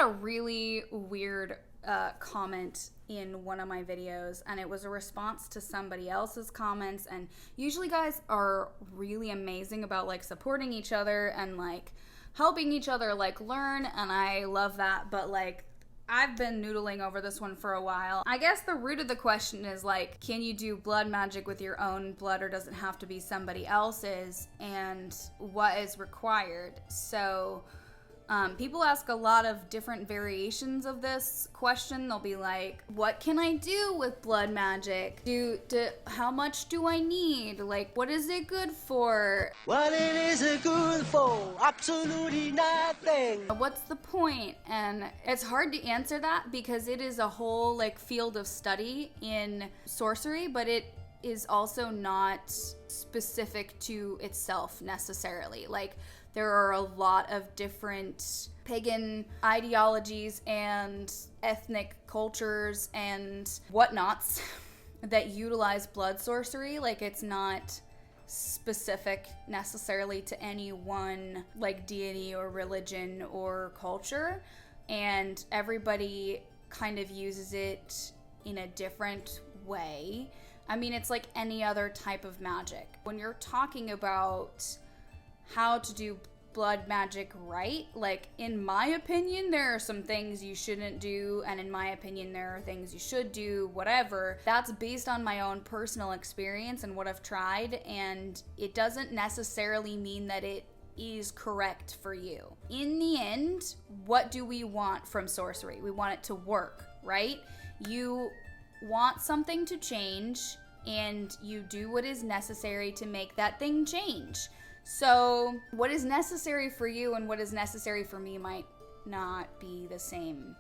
a really weird comment in one of my videos, and it was a response to somebody else's comments. And usually guys are really amazing about like supporting each other and like helping each other like learn, and I love that. But like, I've been noodling over this one for a while. I guess the root of the question is like, can you do blood magic with your own blood, or does it have to be somebody else's, and what is required? So people ask a lot of different variations of this question. They'll be like, what can I do with blood magic? How much do I need? Like, what is it good for? What it is it good for? Absolutely nothing. What's the point? And it's hard to answer that because it is a whole like field of study in sorcery, but it is also not specific to itself necessarily. Like, there are a lot of different pagan ideologies and ethnic cultures and whatnots that utilize blood sorcery. Like, it's not specific necessarily to any one like deity or religion or culture, and everybody kind of uses it in a different way. I mean, it's like any other type of magic. When you're talking about how to do blood magic right, like, in my opinion, there are some things you shouldn't do, and in my opinion, there are things you should do, whatever. That's based on my own personal experience and what I've tried, and it doesn't necessarily mean that it is correct for you. In the end, what do we want from sorcery? We want it to work, right? You want something to change, and you do what is necessary to make that thing change. So what is necessary for you and what is necessary for me might not be the same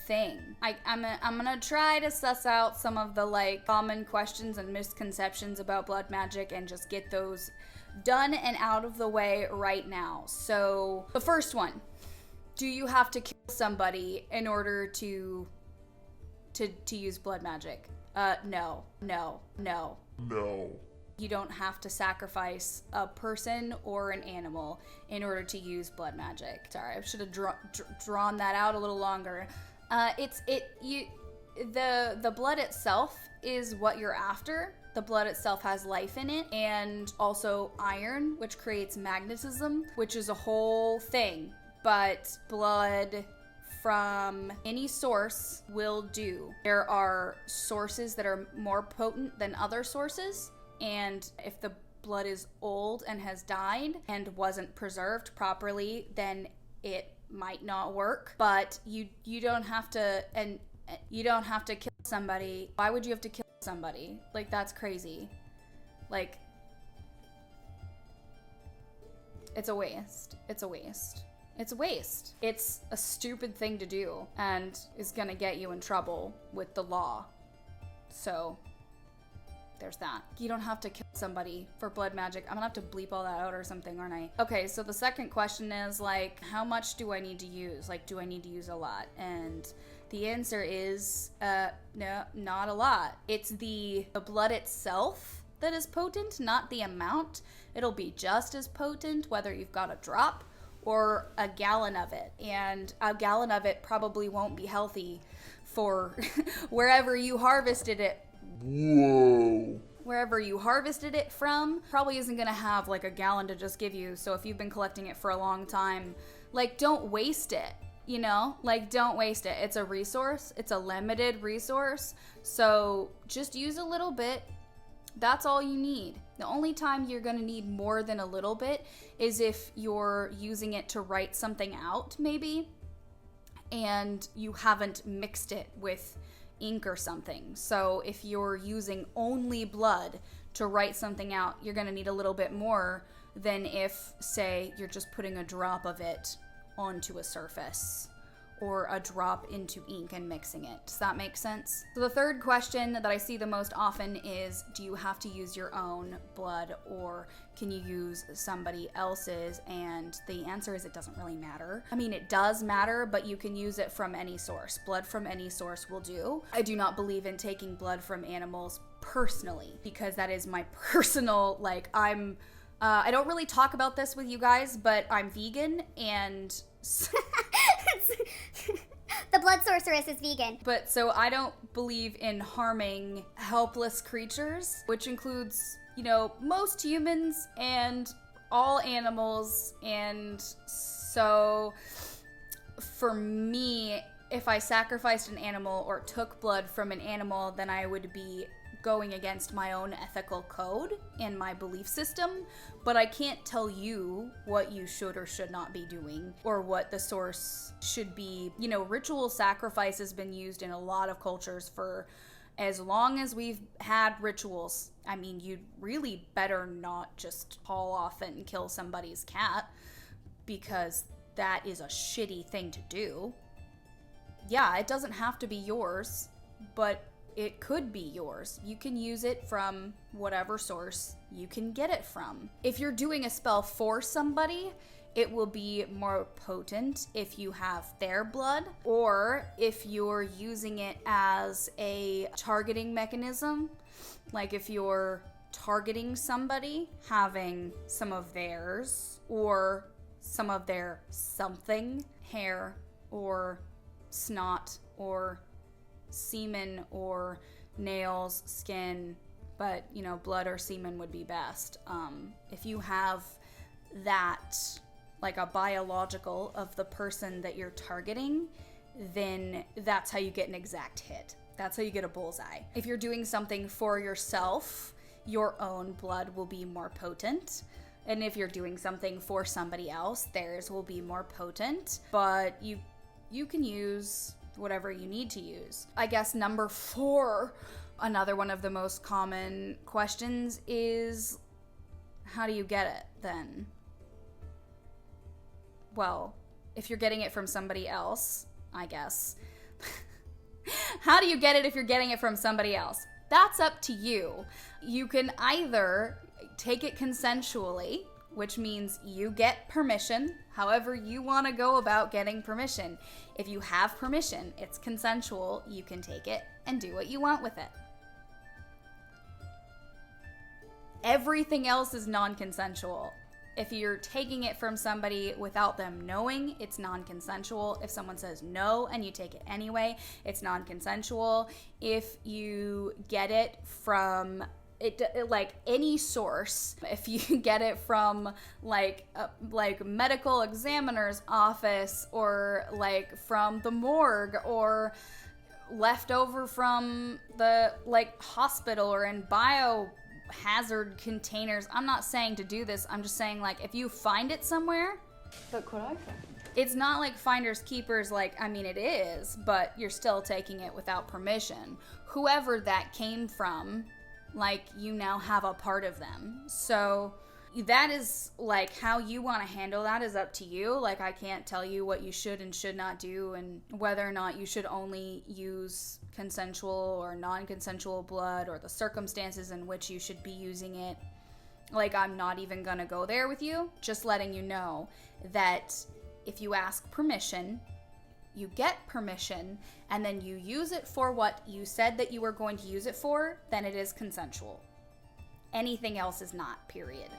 thing. I'm gonna try to suss out some of the like common questions and misconceptions about blood magic and just get those done and out of the way right now. So the first one, do you have to kill somebody in order to use blood magic? No. You don't have to sacrifice a person or an animal in order to use blood magic. Sorry, I should have drawn that out a little longer. The blood itself is what you're after. The blood itself has life in it, and also iron, which creates magnetism, which is a whole thing. But blood from any source will do. There are sources that are more potent than other sources, and if the blood is old and has died and wasn't preserved properly, then it might not work. But you don't have to, and you don't have to kill somebody. Why would you have to kill somebody? Like, that's crazy. Like, it's a waste. It's a waste. It's a waste. It's a stupid thing to do and is gonna get you in trouble with the law. So there's that. You don't have to kill somebody for blood magic. I'm gonna have to bleep all that out or something, aren't I? Okay, so the second question is like, how much do I need to use? Like, do I need to use a lot? And the answer is, no, not a lot. It's the blood itself that is potent, not the amount. It'll be just as potent whether you've got a drop or a gallon of it. And a gallon of it probably won't be healthy for wherever you harvested it. Whoa. Wherever you harvested it from probably isn't gonna have like a gallon to just give you. So if you've been collecting it for a long time, like, don't waste it, you know? Like, don't waste it. It's a resource. It's a limited resource. So just use a little bit. That's all you need. The only time you're gonna need more than a little bit is if you're using it to write something out, maybe, and you haven't mixed it with ink or something. So if you're using only blood to write something out, you're gonna need a little bit more than if, say, you're just putting a drop of it onto a surface or a drop into ink and mixing it. Does that make sense? So the third question that I see the most often is, do you have to use your own blood or can you use somebody else's? And the answer is, it doesn't really matter. I mean, it does matter, but you can use it from any source. Blood from any source will do. I do not believe in taking blood from animals personally, because that is my personal, like, I don't really talk about this with you guys, but I'm vegan, and sorceress is vegan. But so I don't believe in harming helpless creatures, which includes, most humans and all animals. And so for me, if I sacrificed an animal or took blood from an animal, then I would be going against my own ethical code and my belief system. But I can't tell you what you should or should not be doing or what the source should be. Ritual sacrifice has been used in a lot of cultures for as long as we've had rituals. I mean, you'd really better not just haul off and kill somebody's cat, because that is a shitty thing to do. Yeah, it doesn't have to be yours, but it could be yours. You can use it from whatever source you can get it from. If you're doing a spell for somebody, it will be more potent if you have their blood, or if you're using it as a targeting mechanism. Like if you're targeting somebody, having some of theirs or some of their something, hair or snot or semen or nails, skin, but blood or semen would be best. If you have that, like a biological of the person that you're targeting, then that's how you get an exact hit. That's how you get a bullseye. If you're doing something for yourself, your own blood will be more potent. And if you're doing something for somebody else, theirs will be more potent. But you can use whatever you need to use. I guess number 4, another one of the most common questions is, how do you get it then? Well, if you're getting it from somebody else, I guess. How do you get it if you're getting it from somebody else? That's up to you. You can either take it consensually, which means you get permission, however you want to go about getting permission. If you have permission, it's consensual, you can take it and do what you want with it. Everything else is non-consensual. If you're taking it from somebody without them knowing, it's non-consensual. If someone says no and you take it anyway, it's non-consensual. If you get it from like any source, if you get it from like medical examiner's office, or like from the morgue, or left over from the hospital, or in biohazard containers. I'm not saying to do this. I'm just saying, if you find it somewhere. But could I find it? It's not like finders keepers, it is, but you're still taking it without permission. Whoever that came from, you now have a part of them. So that is how you want to handle that is up to you. I can't tell you what you should and should not do, and whether or not you should only use consensual or non-consensual blood, or the circumstances in which you should be using it. I'm not even gonna go there with you. Just letting you know that if you ask permission, you get permission, and then you use it for what you said that you were going to use it for, then it is consensual. Anything else is not, period.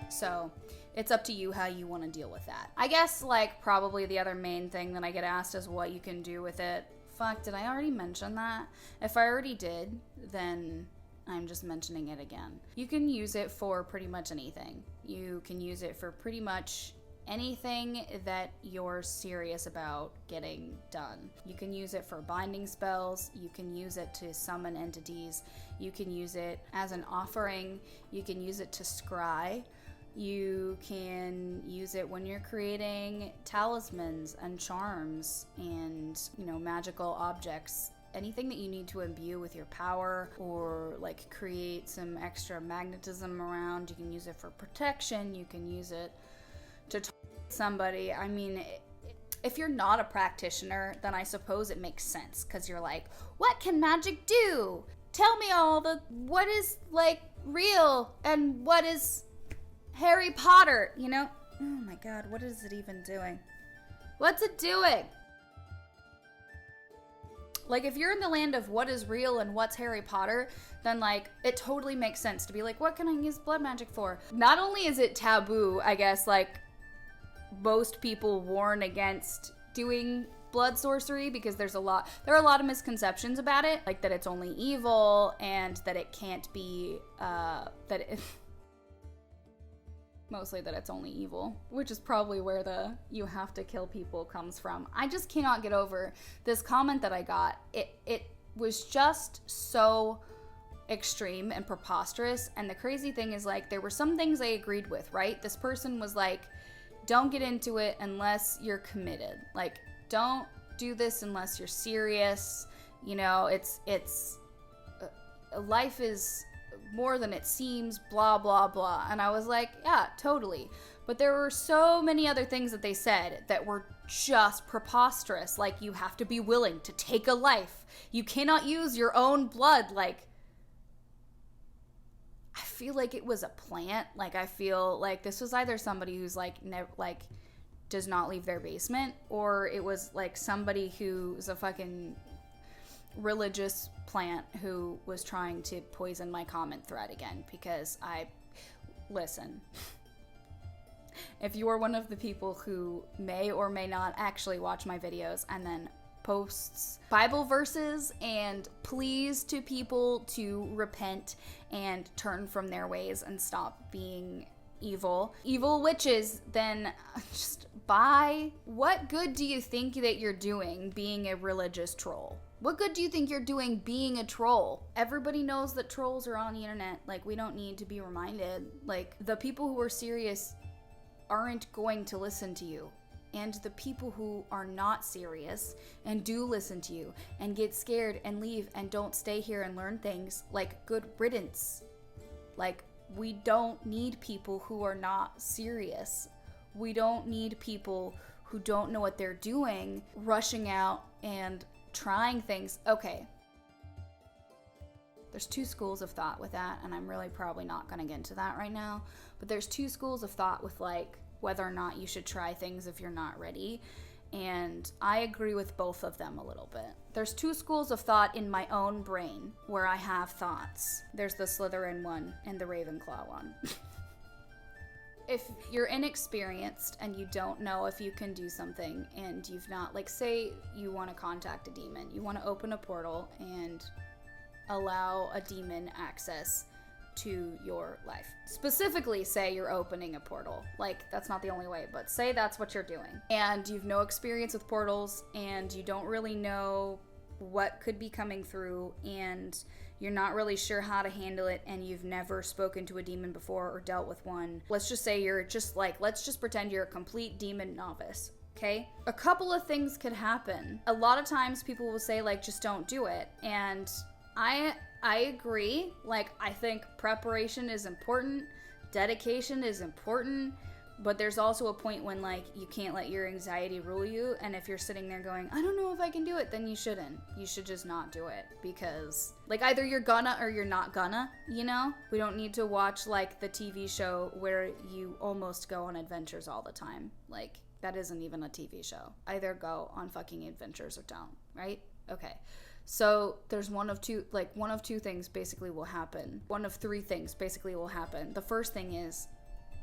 So it's up to you how you want to deal with that. I guess probably the other main thing that I get asked is what you can do with it. Fuck, did I already mention that? If I already did, then I'm just mentioning it again. You can use it for pretty much anything. You can use it for pretty much anything that you're serious about getting done. You can use it for binding spells. You can use it to summon entities. You can use it as an offering. You can use it to scry. You can use it when you're creating talismans and charms and, magical objects. Anything that you need to imbue with your power, or create some extra magnetism around. You can use it for protection. You can use it to somebody. I mean, if you're not a practitioner, then I suppose it makes sense, because you're what can magic do? Tell me what is real and what is Harry Potter, Oh my god, what is it even doing? What's it doing? If you're in the land of what is real and what's Harry Potter, then it totally makes sense to be what can I use blood magic for? Not only is it taboo, I guess, most people warn against doing blood sorcery because there are a lot of misconceptions about it, like that it's only evil and that it can't be mostly that it's only evil, which is probably where the you have to kill people comes from. I just cannot get over this comment that I got. It was just so extreme and preposterous, and the crazy thing is, like, there were some things I agreed with, right? This person was like, don't get into it unless you're committed. Like, don't do this unless you're serious. You know, it's life is more than it seems, blah, blah, blah. And I was like, yeah, totally. But there were so many other things that they said that were just preposterous. Like, you have to be willing to take a life. You cannot use your own blood. Like, I feel like it was a plant. Like, I feel like this was either somebody who's like never, like, does not leave their basement, or it was like somebody who's a fucking religious plant who was trying to poison my comment thread again. Because listen, if you are one of the people who may or may not actually watch my videos and then posts Bible verses and pleas to people to repent and turn from their ways and stop being evil witches, then just bye. What good do you think that you're doing being a religious troll? What good do you think you're doing being a troll? Everybody knows that trolls are on the internet. Like, we don't need to be reminded. Like, the people who are serious aren't going to listen to you. And the people who are not serious and do listen to you and get scared and leave and don't stay here and learn things, like, good riddance. Like, we don't need people who are not serious. We don't need people who don't know what they're doing rushing out and trying things. Okay. There's two schools of thought with that, and I'm really probably not going to get into that right now. But there's two schools of thought with, like, whether or not you should try things if you're not ready. And I agree with both of them a little bit. There's two schools of thought in my own brain where I have thoughts. There's the Slytherin one and the Ravenclaw one. If you're inexperienced and you don't know if you can do something and you've not, like, say you want to contact a demon, you want to open a portal and allow a demon access to your life. Specifically, say you're opening a portal. Like, that's not the only way, but say that's what you're doing. And you've no experience with portals and you don't really know what could be coming through and you're not really sure how to handle it and you've never spoken to a demon before or dealt with one. Let's just say you're just like, let's just pretend you're a complete demon novice. Okay? A couple of things could happen. A lot of times people will say, like, just don't do it. And I agree. Like, I think preparation is important, dedication is important, but there's also a point when, like, you can't let your anxiety rule you, and if you're sitting there going, I don't know if I can do it, then you shouldn't. You should just not do it, because, like, either you're gonna or you're not gonna, you know? We don't need to watch, like, the TV show where you almost go on adventures all the time. Like, that isn't even a TV show. Either go on fucking adventures or don't, right? Okay. So there's one of two things basically will happen. One of three things basically will happen. The first thing is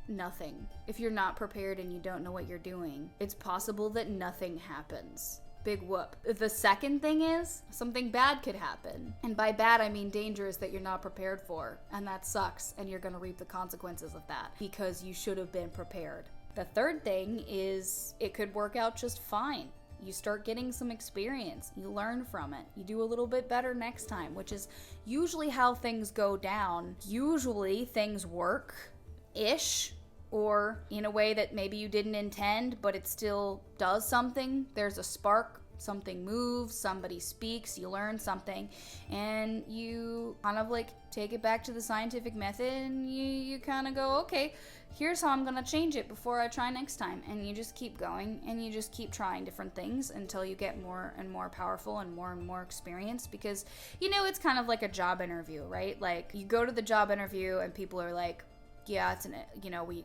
nothing. If you're not prepared and you don't know what you're doing, it's possible that nothing happens. Big whoop. The second thing is something bad could happen. And by bad, I mean dangerous that you're not prepared for. And that sucks. And you're going to reap the consequences of that because you should have been prepared. The third thing is it could work out just fine. You start getting some experience. You learn from it. You do a little bit better next time, which is usually how things go down. Usually things work-ish, or in a way that maybe you didn't intend, but it still does something. There's a spark, something moves, somebody speaks, you learn something, and you kind of like take it back to the scientific method, and you kind of go, okay, here's how I'm gonna change it before I try next time. And you just keep going and you just keep trying different things until you get more and more powerful and more experience. Because, you know, it's kind of like a job interview, right? Like, you go to the job interview and people are like, yeah,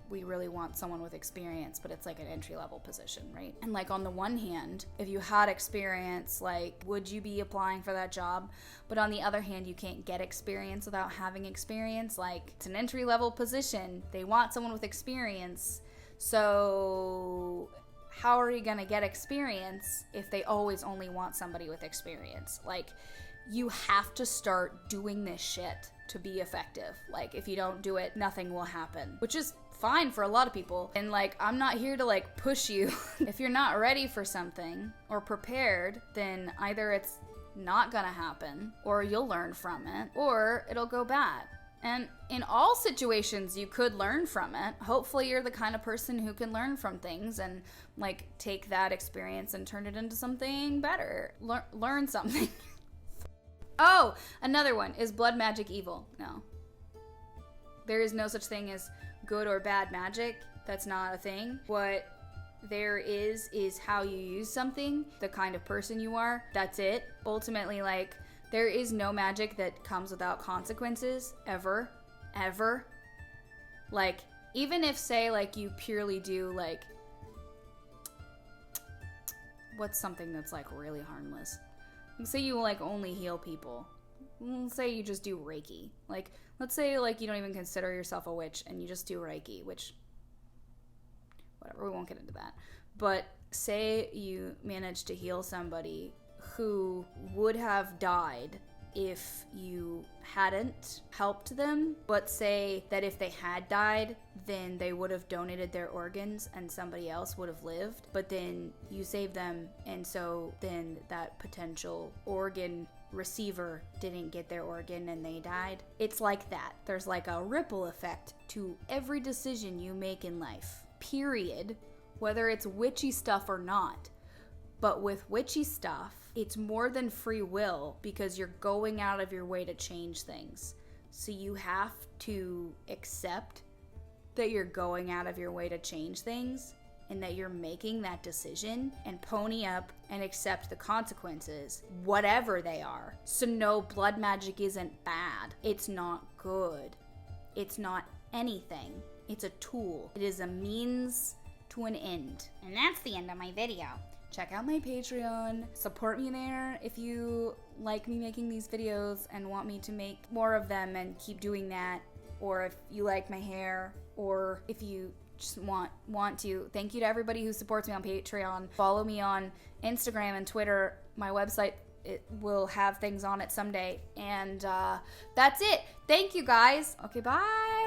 we really want someone with experience, but it's like an entry-level position, right? And like, on the one hand, if you had experience, like, would you be applying for that job? But on the other hand, you can't get experience without having experience. Like, it's an entry-level position. They want someone with experience. So how are you gonna get experience if they always only want somebody with experience? Like, you have to start doing this shit to be effective. Like, if you don't do it, nothing will happen, which is fine for a lot of people. And like, I'm not here to like push you. If you're not ready for something or prepared, then either it's not gonna happen, or you'll learn from it, or it'll go bad. And in all situations, you could learn from it. Hopefully you're the kind of person who can learn from things and like take that experience and turn it into something better. Learn something. Oh, another one. Is blood magic evil? No. There is no such thing as good or bad magic. That's not a thing. What there is how you use something, the kind of person you are. That's it. Ultimately, like, there is no magic that comes without consequences, ever. Ever. Like, even if, say, like, you purely do, like, what's something that's, like, really harmless? Say you, like, only heal people. Let's say you just do Reiki. Like, let's say, like, you don't even consider yourself a witch and you just do Reiki, which, whatever, we won't get into that. But say you manage to heal somebody who would have died if you hadn't helped them, but say that if they had died, then they would have donated their organs and somebody else would have lived, but then you saved them, and so then that potential organ receiver didn't get their organ and they died. It's like that. There's like a ripple effect to every decision you make in life, period, whether it's witchy stuff or not. But with witchy stuff, it's more than free will because you're going out of your way to change things. So you have to accept that you're going out of your way to change things and that you're making that decision, and pony up and accept the consequences, whatever they are. So no, blood magic isn't bad. It's not good. It's not anything. It's a tool. It is a means to an end. And that's the end of my video. Check out my Patreon. Support me there if you like me making these videos and want me to make more of them and keep doing that. Or if you like my hair, or if you just want to. Thank you to everybody who supports me on Patreon. Follow me on Instagram and Twitter. My website, it will have things on it someday. And that's it. Thank you guys. Okay, bye.